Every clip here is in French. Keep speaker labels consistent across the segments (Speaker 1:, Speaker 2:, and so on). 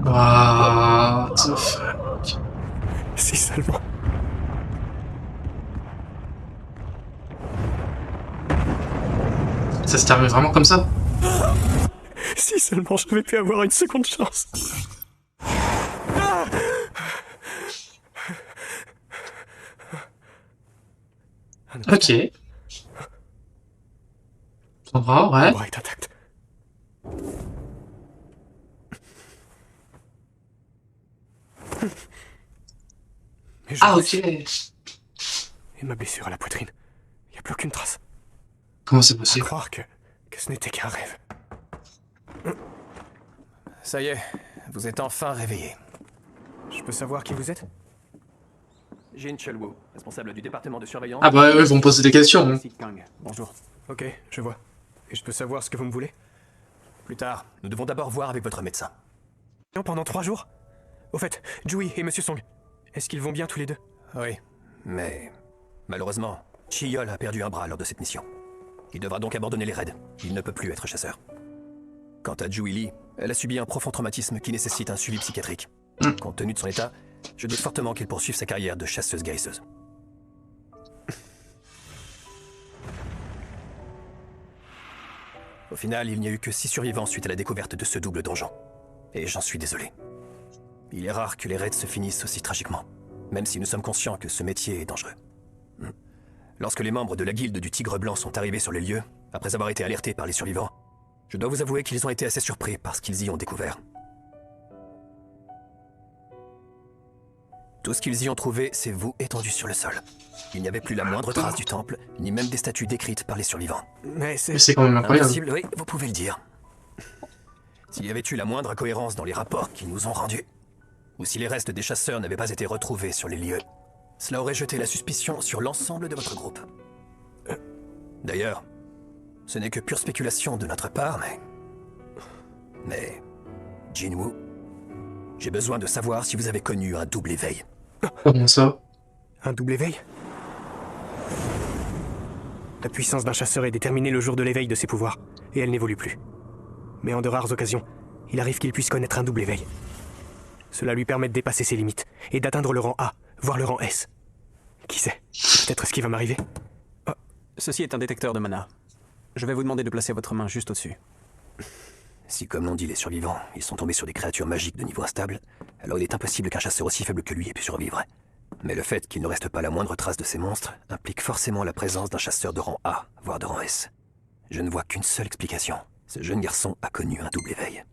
Speaker 1: What the fuck?
Speaker 2: Si seulement.
Speaker 1: Ça se termine vraiment comme ça?
Speaker 2: Si seulement j'avais pu avoir une seconde chance.
Speaker 1: Ok. Ton bras, ouais.
Speaker 2: Le bras est intact. Mais je
Speaker 1: Ah,
Speaker 2: me
Speaker 1: ok.
Speaker 2: suis- Et ma blessure à la poitrine. Il n'y a plus aucune trace.
Speaker 1: Comment c'est
Speaker 2: À
Speaker 1: possible?
Speaker 2: croire que ce n'était qu'un rêve.
Speaker 3: Ça y est, vous êtes enfin réveillé.
Speaker 2: Je peux savoir qui vous êtes?
Speaker 3: Jin Chelwu, responsable du département de surveillance.
Speaker 1: Ah bah eux vont me poser des questions. Hein.
Speaker 3: Kang. Bonjour.
Speaker 2: Ok, je vois. Et je peux savoir ce que vous me voulez?
Speaker 3: Plus tard, nous devons d'abord voir avec votre médecin.
Speaker 2: Pendant 3 jours? Au fait, Jui et Monsieur Song, est-ce qu'ils vont bien tous les deux?
Speaker 3: Oui, mais malheureusement, Chiyol a perdu un bras lors de cette mission. Il devra donc abandonner les raids. Il ne peut plus être chasseur. Quant à Jui Lee, elle a subi un profond traumatisme qui nécessite un suivi psychiatrique. Compte tenu de son état, je doute fortement qu'elle poursuive sa carrière de chasseuse-guérisseuse. Au final, il n'y a eu que 6 survivants suite à la découverte de ce double donjon. Et j'en suis désolé. Il est rare que les raids se finissent aussi tragiquement, même si nous sommes conscients que ce métier est dangereux. Lorsque les membres de la guilde du Tigre Blanc sont arrivés sur les lieux, après avoir été alertés par les survivants, je dois vous avouer qu'ils ont été assez surpris par ce qu'ils y ont découvert. Tout ce qu'ils y ont trouvé, c'est vous étendu sur le sol. Il n'y avait plus la moindre trace du temple, ni même des statues décrites par les survivants.
Speaker 2: Mais
Speaker 1: Mais c'est quand même incroyable.
Speaker 3: Impossible, oui, vous pouvez le dire. S'il y avait eu la moindre incohérence dans les rapports qu'ils nous ont rendus, ou si les restes des chasseurs n'avaient pas été retrouvés sur les lieux, cela aurait jeté la suspicion sur l'ensemble de votre groupe. D'ailleurs, ce n'est que pure spéculation de notre part, mais... Jinwoo, j'ai besoin de savoir si vous avez connu un double éveil.
Speaker 1: Comment ça?
Speaker 2: un double éveil? La puissance d'un chasseur est déterminée le jour de l'éveil de ses pouvoirs, et elle n'évolue plus. Mais en de rares occasions, il arrive qu'il puisse connaître un double éveil. Cela lui permet de dépasser ses limites, et d'atteindre le rang A, voire le rang S. Qui sait, c'est peut-être ce qui va m'arriver.
Speaker 4: Ceci est un détecteur de mana. Je vais vous demander de placer votre main juste au-dessus.
Speaker 3: Si, comme l'ont dit les survivants, ils sont tombés sur des créatures magiques de niveau instable, alors il est impossible qu'un chasseur aussi faible que lui ait pu survivre. Mais le fait qu'il ne reste pas la moindre trace de ces monstres implique forcément la présence d'un chasseur de rang A, voire de rang S. Je ne vois qu'une seule explication. Ce jeune garçon a connu un double éveil.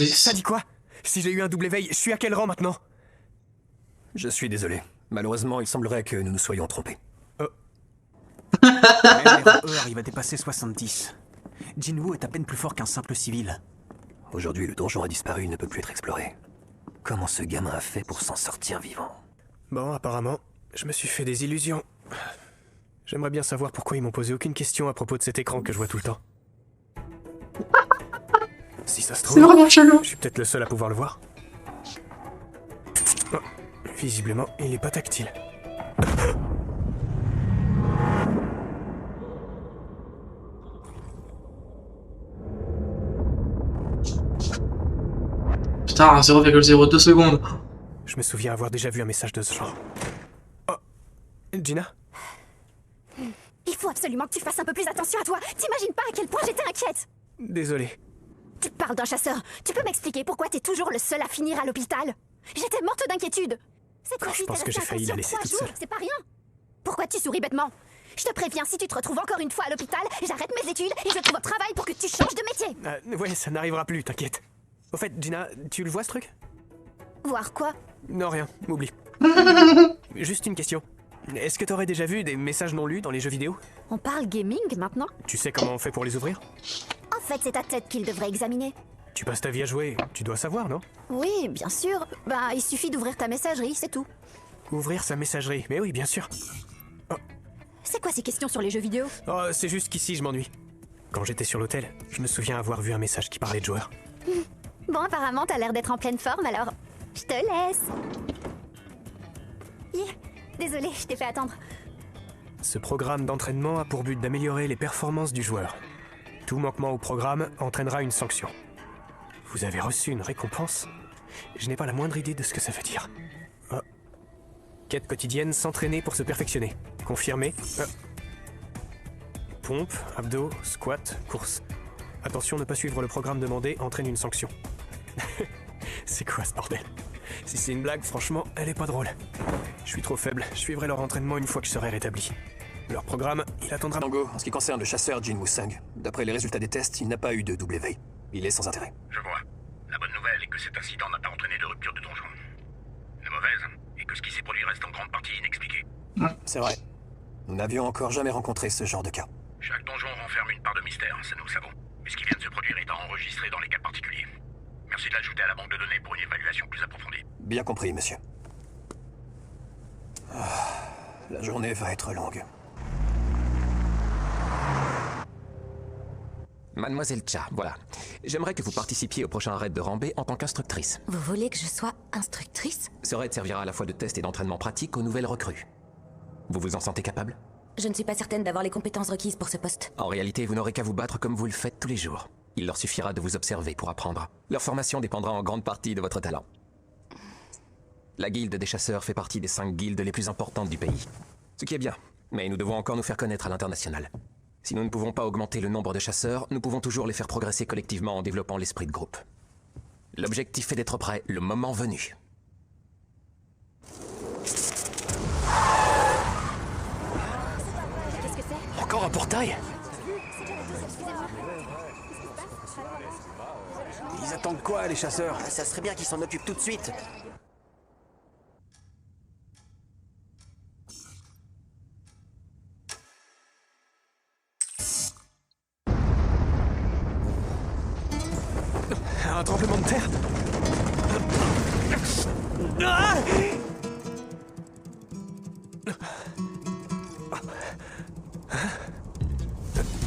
Speaker 2: Ça dit quoi? Si j'ai eu un double éveil, je suis à quel rang maintenant?
Speaker 3: Je suis désolé. Malheureusement, il semblerait que nous nous soyons trompés.
Speaker 4: Même les rangs E arrivent à dépasser 70. Jinwoo est à peine plus fort qu'un simple civil.
Speaker 3: Aujourd'hui, le donjon a disparu et ne peut plus être exploré. Comment ce gamin a fait pour s'en sortir vivant?
Speaker 2: Bon, apparemment, je me suis fait des illusions. J'aimerais bien savoir pourquoi ils m'ont posé aucune question à propos de cet écran que je vois tout le temps. Si ça se
Speaker 1: C'est
Speaker 2: trouve,
Speaker 1: vraiment chelou.
Speaker 2: je suis peut-être le seul à pouvoir le voir. Oh, visiblement, il n'est pas tactile.
Speaker 1: Putain, 0,02 secondes.
Speaker 2: Je me souviens avoir déjà vu un message de ce genre. Oh, Gina?
Speaker 5: Il faut absolument que tu fasses un peu plus attention à toi. T'imagines pas à quel point j'étais inquiète.
Speaker 2: Désolé.
Speaker 5: Tu parles d'un chasseur. Tu peux m'expliquer pourquoi t'es toujours le seul à finir à l'hôpital? J'étais morte d'inquiétude. Cette
Speaker 2: Quand je
Speaker 5: fois-ci,
Speaker 2: pense
Speaker 5: t'es
Speaker 2: que j'ai
Speaker 5: restée
Speaker 2: failli la
Speaker 5: inconsciente
Speaker 2: laisser
Speaker 5: 3
Speaker 2: toute
Speaker 5: jours,
Speaker 2: seule.
Speaker 5: c'est pas rien. Pourquoi tu souris bêtement? Je te préviens, si tu te retrouves encore une fois à l'hôpital, j'arrête mes études et je trouve un travail pour que tu changes de métier.
Speaker 2: Ouais, ça n'arrivera plus, t'inquiète. Au fait, Gina, tu le vois ce truc?
Speaker 5: Voir quoi?
Speaker 2: Non, rien, oublie. Juste une question. Est-ce que t'aurais déjà vu des messages non lus dans les jeux vidéo?
Speaker 5: On parle gaming maintenant?
Speaker 2: Tu sais comment on fait pour les ouvrir?
Speaker 5: En fait, c'est ta tête qu'il devrait examiner.
Speaker 2: Tu passes ta vie à jouer, tu dois savoir, non?
Speaker 5: Oui, bien sûr. Bah, il suffit d'ouvrir ta messagerie, c'est tout.
Speaker 2: Ouvrir sa messagerie, mais oui, bien sûr.
Speaker 5: C'est quoi ces questions sur les jeux vidéo?
Speaker 2: Oh, c'est juste qu'ici, je m'ennuie. Quand j'étais sur l'hôtel, je me souviens avoir vu un message qui parlait de joueurs.
Speaker 5: Bon, apparemment, t'as l'air d'être en pleine forme, alors je te laisse. Désolée, je t'ai fait attendre.
Speaker 2: Ce programme d'entraînement a pour but d'améliorer les performances du joueur. Tout manquement au programme entraînera une sanction. Vous avez reçu une récompense? Je n'ai pas la moindre idée de ce que ça veut dire. Ah. Quête quotidienne, s'entraîner pour se perfectionner. Confirmé. Pompe, abdos, squat, course. Attention, ne pas suivre le programme demandé entraîne une sanction. C'est quoi ce bordel? Si c'est une blague, franchement, elle est pas drôle. Je suis trop faible, je suivrai leur entraînement une fois que je serai rétabli. Leur programme, il attendra...
Speaker 3: Tango, en ce qui concerne le chasseur Jin Woo-sung, d'après les résultats des tests, il n'a pas eu de double éveil. Il est sans intérêt.
Speaker 6: Je vois. La bonne nouvelle est que cet incident n'a pas entraîné de rupture de donjon. La mauvaise est que ce qui s'est produit reste en grande partie inexpliqué.
Speaker 3: C'est vrai. Nous n'avions encore jamais rencontré ce genre de cas.
Speaker 6: Chaque donjon renferme une part de mystère, ça nous le savons. Mais ce qui vient de se produire est enregistré dans les cas particuliers. Merci de l'ajouter à la banque de données pour une évaluation plus approfondie.
Speaker 3: Bien compris, monsieur. La journée va être longue.
Speaker 7: Mademoiselle Cha, voilà. J'aimerais que vous participiez au prochain raid de Rambé en tant qu'instructrice.
Speaker 5: Vous voulez que je sois instructrice?
Speaker 7: Ce raid servira à la fois de test et d'entraînement pratique aux nouvelles recrues. Vous vous en sentez capable?
Speaker 5: Je ne suis pas certaine d'avoir les compétences requises pour ce poste.
Speaker 7: En réalité, vous n'aurez qu'à vous battre comme vous le faites tous les jours. Il leur suffira de vous observer pour apprendre. Leur formation dépendra en grande partie de votre talent. La guilde des chasseurs fait partie des 5 guildes les plus importantes du pays. Ce qui est bien, mais nous devons encore nous faire connaître à l'international. Si nous ne pouvons pas augmenter le nombre de chasseurs, nous pouvons toujours les faire progresser collectivement en développant l'esprit de groupe. L'objectif est d'être prêt le moment venu.
Speaker 5: Qu'est-ce que c'est?
Speaker 2: Encore un portail?
Speaker 4: Ils attendent quoi, les chasseurs?
Speaker 8: Ça serait bien qu'ils s'en occupent tout de suite.
Speaker 2: Un tremblement de terre? Ah!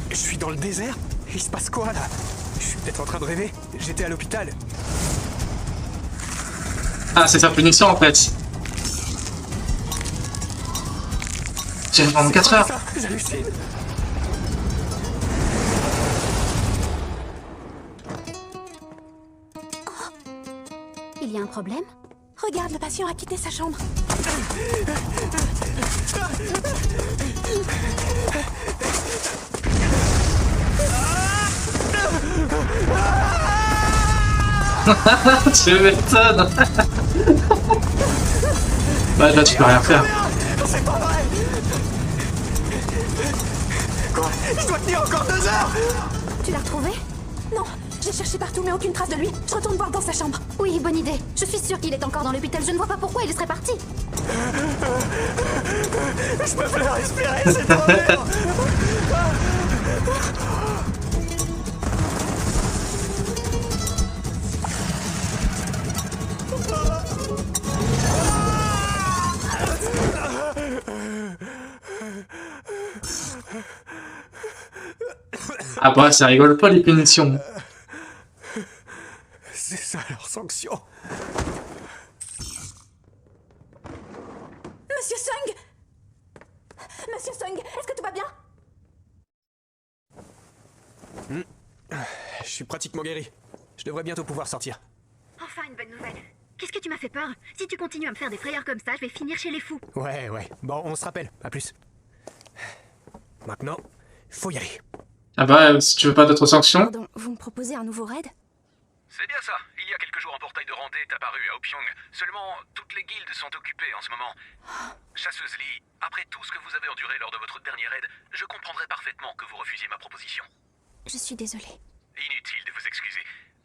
Speaker 2: Je suis dans le désert? Il se passe quoi là? Je suis peut-être en train de rêver. J'étais à l'hôpital.
Speaker 1: Ah, c'est sa punition en fait. J'ai pendant 4 heures.
Speaker 2: J'hallucine.
Speaker 5: Il y a un problème? Regarde, le patient a quitté sa chambre.
Speaker 1: Tu m'étonnes. Bah là tu peux rien faire.
Speaker 2: C'est pas vrai! Quoi? Je dois tenir encore 2 heures!
Speaker 5: Tu l'as retrouvé?
Speaker 9: Non, j'ai cherché partout mais aucune trace de lui. Je retourne voir dans sa chambre.
Speaker 5: Oui, bonne idée. Je suis sûre qu'il est encore dans l'hôpital. Je ne vois pas pourquoi il serait parti.
Speaker 2: Je peux plus respirer, c'est trop dur!
Speaker 1: Ah bah ça rigole pas les punitions.
Speaker 2: C'est ça leur sanction.
Speaker 9: Monsieur Sung! Monsieur Sung, est-ce que tout va bien?
Speaker 2: Je suis pratiquement guéri. Je devrais bientôt pouvoir sortir.
Speaker 5: Enfin, une bonne nouvelle. Qu'est-ce que tu m'as fait peur? Si tu continues à me faire des frayeurs comme ça, je vais finir chez les fous.
Speaker 2: Ouais. Bon, on se rappelle. À plus. Maintenant, faut y aller.
Speaker 1: Ah bah si tu veux pas d'autres sanctions.
Speaker 9: Pardon, vous me proposez un nouveau raid?
Speaker 6: C'est bien ça. Il y a quelques jours, un portail de Randé est apparu à Opyong. Seulement, toutes les guildes sont occupées en ce moment. Chasseuse Lee, après tout ce que vous avez enduré lors de votre dernier raid, je comprendrais parfaitement que vous refusiez ma proposition.
Speaker 9: Je suis désolée.
Speaker 6: Inutile de vous excuser.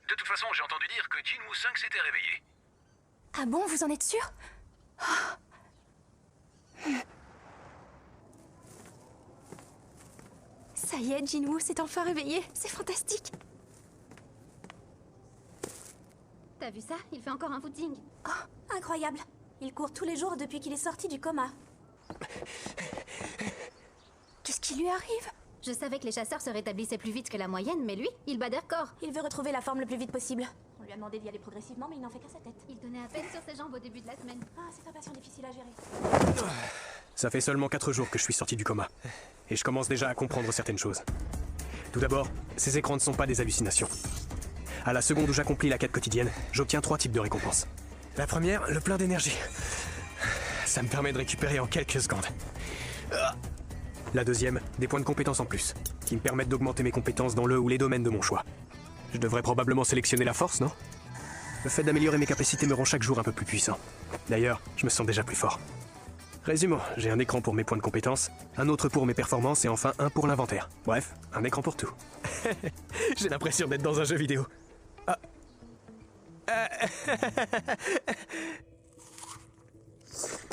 Speaker 6: De toute façon, j'ai entendu dire que Jin Woo-sung s'était réveillé.
Speaker 9: Ah bon, vous en êtes sûr? Ça y est, Jinwoo s'est enfin réveillé. C'est fantastique.
Speaker 5: T'as vu ça? Il fait encore un footing.
Speaker 9: Oh, incroyable. Il court tous les jours depuis qu'il est sorti du coma. Qu'est-ce qui lui arrive?
Speaker 5: Je savais que les chasseurs se rétablissaient plus vite que la moyenne, mais lui, il bat des records.
Speaker 9: Il veut retrouver la forme le plus vite possible. On lui a demandé d'y aller progressivement, mais il n'en fait qu'à sa tête.
Speaker 5: Il tenait à peine sur ses jambes au début de la semaine.
Speaker 9: Ah, c'est un patient difficile à gérer.
Speaker 2: Ça fait seulement 4 jours que je suis sorti du coma. Et je commence déjà à comprendre certaines choses. Tout d'abord, ces écrans ne sont pas des hallucinations. À la seconde où j'accomplis la quête quotidienne, j'obtiens 3 types de récompenses. La première, le plein d'énergie. Ça me permet de récupérer en quelques secondes. La deuxième, des points de compétence en plus, qui me permettent d'augmenter mes compétences dans le ou les domaines de mon choix. Je devrais probablement sélectionner la force, non? Le fait d'améliorer mes capacités me rend chaque jour un peu plus puissant. D'ailleurs, je me sens déjà plus fort. Résumons, j'ai un écran pour mes points de compétence, un autre pour mes performances et enfin un pour l'inventaire. Bref, un écran pour tout. J'ai l'impression d'être dans un jeu vidéo. Ah.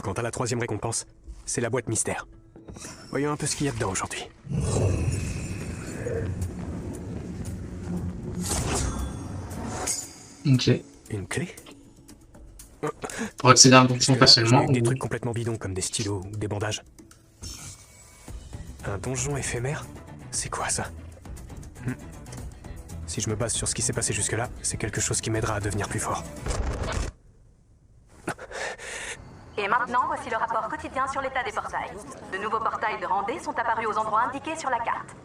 Speaker 2: Quant à la troisième récompense, c'est la boîte mystère. Voyons un peu ce qu'il y a dedans aujourd'hui.
Speaker 1: Ok.
Speaker 2: Une clé?
Speaker 1: Pour accéder à un donjon
Speaker 2: J'ai
Speaker 1: facilement.
Speaker 2: eu des
Speaker 1: ou-
Speaker 2: trucs complètement bidons comme des stylos ou des bandages. Un donjon éphémère? C'est quoi ça? Si je me base sur ce qui s'est passé jusque-là, c'est quelque chose qui m'aidera à devenir plus fort.
Speaker 10: Et maintenant, voici le rapport quotidien sur l'état des portails. De nouveaux portails de rang D sont apparus aux endroits indiqués sur la carte.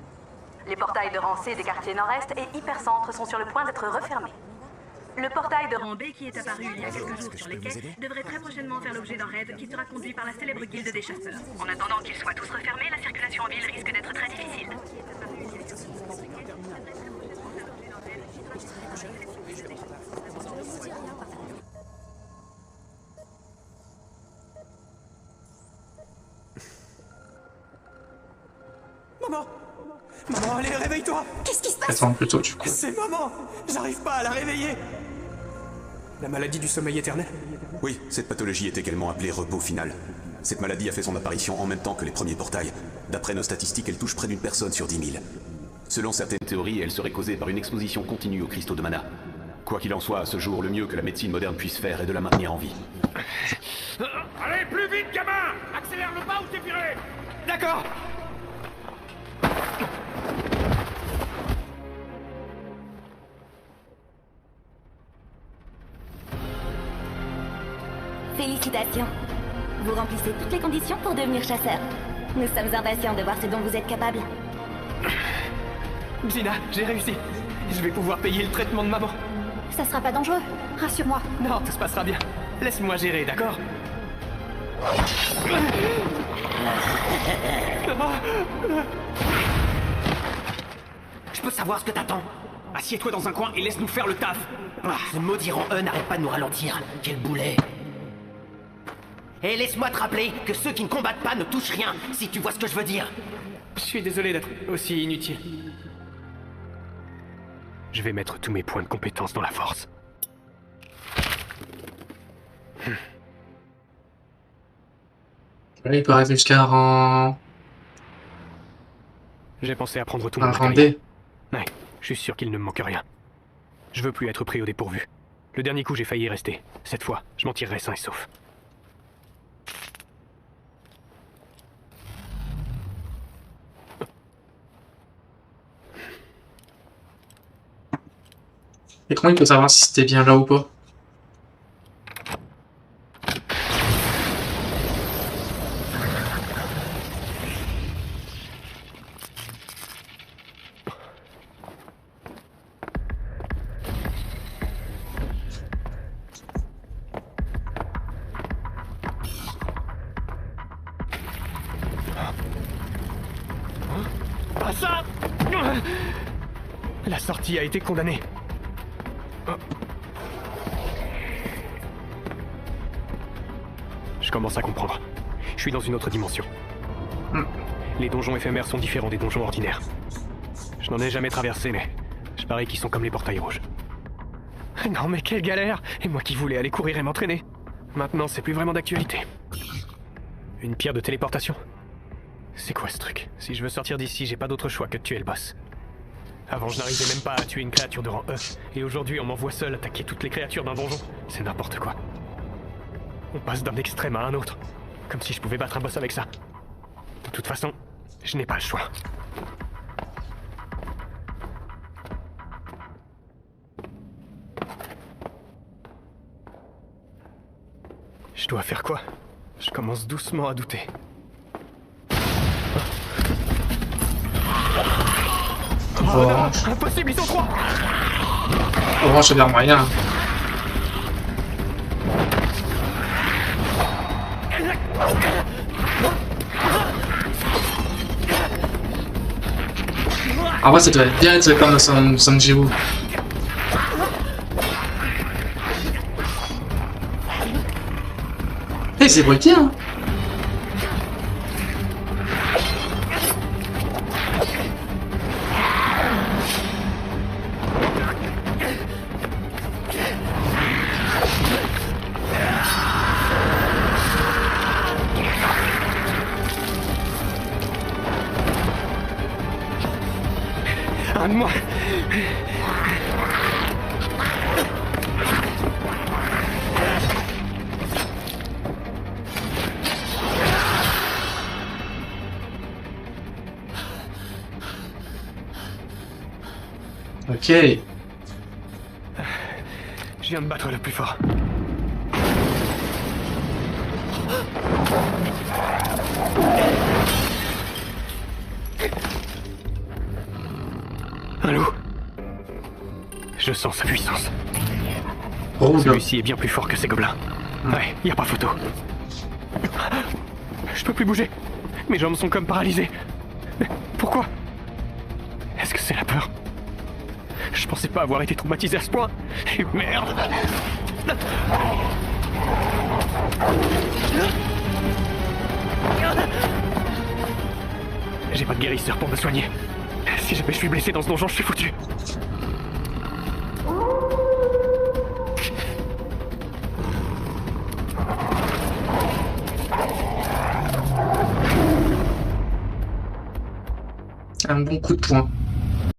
Speaker 10: Les portails de rang C des quartiers nord-est et hypercentre sont sur le point d'être refermés. Le portail de rang B qui est apparu il y a quelques jours sur les quais devrait très prochainement faire l'objet d'un raid qui sera conduit par la célèbre guilde des chasseurs. En attendant qu'ils soient tous refermés, la circulation en ville risque d'être très difficile.
Speaker 2: Maman! Maman, allez, réveille-toi!
Speaker 5: Qu'est-ce qui se passe?
Speaker 1: Attends plutôt du coup.
Speaker 2: C'est maman! J'arrive pas à la réveiller! La maladie du sommeil éternel?
Speaker 11: Oui, cette pathologie est également appelée repos final. Cette maladie a fait son apparition en même temps que les premiers portails. D'après nos statistiques, elle touche près d'une personne sur 10 000. Selon certaines théories, elle serait causée par une exposition continue aux cristaux de mana. Quoi qu'il en soit, à ce jour, le mieux que la médecine moderne puisse faire est de la maintenir en vie.
Speaker 6: Allez, plus vite, gamin! Accélère le pas ou t'es viré!
Speaker 2: D'accord!
Speaker 9: Félicitations. Vous remplissez toutes les conditions pour devenir chasseur. Nous sommes impatients de voir ce dont vous êtes capable.
Speaker 2: Gina, j'ai réussi. Je vais pouvoir payer le traitement de maman.
Speaker 5: Ça sera pas dangereux, rassure-moi.
Speaker 2: Non, tout se passera bien. Laisse-moi gérer, d'accord?
Speaker 4: Je peux savoir ce que t'attends? Assieds-toi dans un coin et laisse-nous faire le taf. Ce maudit rang E n'arrête pas de nous ralentir. Quel boulet. Et laisse-moi te rappeler que ceux qui ne combattent pas ne touchent rien, si tu vois ce que je veux dire.
Speaker 2: Je suis désolé d'être aussi inutile. Je vais mettre tous mes points de compétence dans la force.
Speaker 1: Ouais, il peut arriver jusqu'à un rang.
Speaker 2: J'ai pensé à prendre tout
Speaker 1: Un
Speaker 2: mon
Speaker 1: rang
Speaker 2: matériel.
Speaker 1: D.
Speaker 2: Ouais, je suis sûr qu'il ne me manque rien. Je veux plus être pris au dépourvu. Le dernier coup, j'ai failli y rester. Cette fois, je m'en tirerai sain et sauf.
Speaker 1: Et comment il peut savoir si c'était bien là ou pas?
Speaker 2: Pas ça! La sortie a été condamnée. Je commence à comprendre. Je suis dans une autre dimension. Les donjons éphémères sont différents des donjons ordinaires. Je n'en ai jamais traversé, mais je parie qu'ils sont comme les portails rouges. Non mais quelle galère! Et moi qui voulais aller courir et m'entraîner. Maintenant, c'est plus vraiment d'actualité. Une pierre de téléportation? C'est quoi ce truc? Si je veux sortir d'ici, j'ai pas d'autre choix que de tuer le boss. Avant, je n'arrivais même pas à tuer une créature de rang E. Et aujourd'hui, on m'envoie seul attaquer toutes les créatures d'un donjon. C'est n'importe quoi. On passe d'un extrême à un autre. Comme si je pouvais battre un boss avec ça. De toute façon, je n'ai pas le choix. Je dois faire quoi? Je commence doucement à douter.
Speaker 1: Orange.
Speaker 2: Impossible, ils sont trois.
Speaker 1: Orange a l'air moyen. En vrai, ça doit bien être comme dans Sanjiru. Eh, c'est bruité, hein.
Speaker 2: Un de moi.
Speaker 1: Ok.
Speaker 2: Je viens de battre le plus fort. Un loup. Je sens sa puissance.
Speaker 1: Rouge.
Speaker 2: Celui-ci est bien plus fort que ces gobelins. Ouais, y a pas photo. Je peux plus bouger. Mes jambes sont comme paralysées. Pourquoi? Est-ce que c'est la peur? Je pensais pas avoir été traumatisé à ce point. Et merde. J'ai pas de guérisseur pour me soigner. Si jamais je suis blessé dans ce donjon, je suis foutu.
Speaker 1: Un bon coup de poing.